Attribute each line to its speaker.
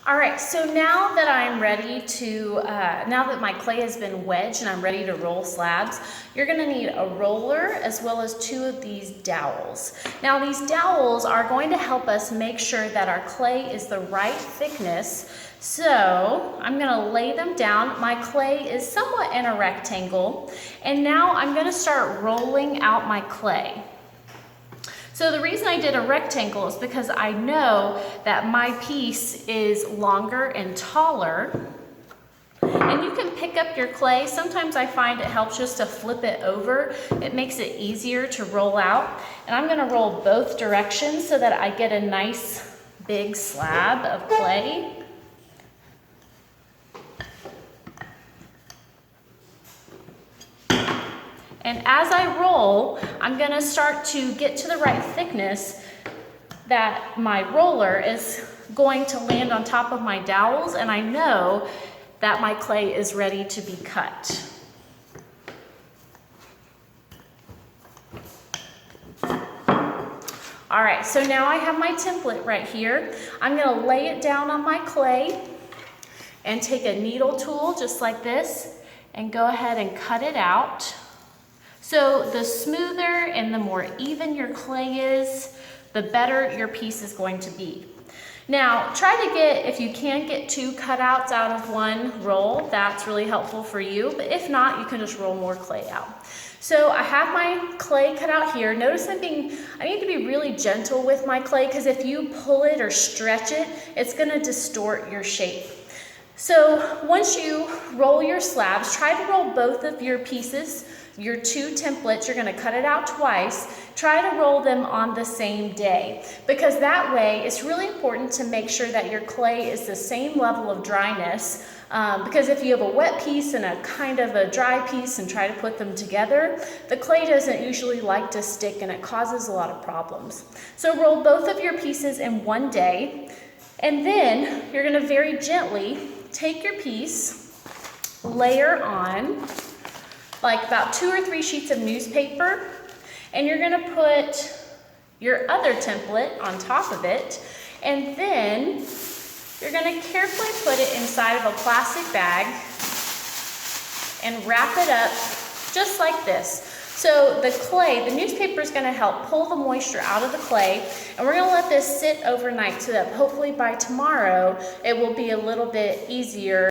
Speaker 1: All right, so now that I'm ready to, now that my clay has been wedged and I'm ready to roll slabs, you're gonna need a roller as well as 2 of these dowels. Now these dowels are going to help us make sure that our clay is the right thickness. So I'm gonna lay them down. My clay is somewhat in a rectangle, and now I'm gonna start rolling out my clay. So the reason I did a rectangle is because I know that my piece is longer and taller. And you can pick up your clay. Sometimes I find it helps just to flip it over. It makes it easier to roll out. And I'm gonna roll both directions so that I get a nice big slab of clay. And as I roll, I'm gonna start to get to the right thickness that my roller is going to land on top of my dowels, and I know that my clay is ready to be cut. All right, so now I have my template right here. I'm gonna lay it down on my clay and take a needle tool just like this and go ahead and cut it out. So the smoother and the more even your clay is, the better your piece is going to be. Now, try to get, if you can get 2 cutouts out of one roll, that's really helpful for you. But if not, you can just roll more clay out. So I have my clay cut out here. Notice I need to be really gentle with my clay, because if you pull it or stretch it, it's gonna distort your shape. So once you roll your slabs, try to roll both of your pieces, your 2 templates. You're gonna cut it out twice. Try to roll them on the same day, because that way it's really important to make sure that your clay is the same level of dryness, because if you have a wet piece and a kind of a dry piece and try to put them together, the clay doesn't usually like to stick and it causes a lot of problems. So roll both of your pieces in one day, and then you're gonna very gently take your piece, layer on like about 2 or 3 sheets of newspaper, and you're gonna put your other template on top of it, and then you're gonna carefully put it inside of a plastic bag and wrap it up just like this. So the clay, the newspaper is gonna help pull the moisture out of the clay, and we're gonna let this sit overnight so that hopefully by tomorrow it will be a little bit easier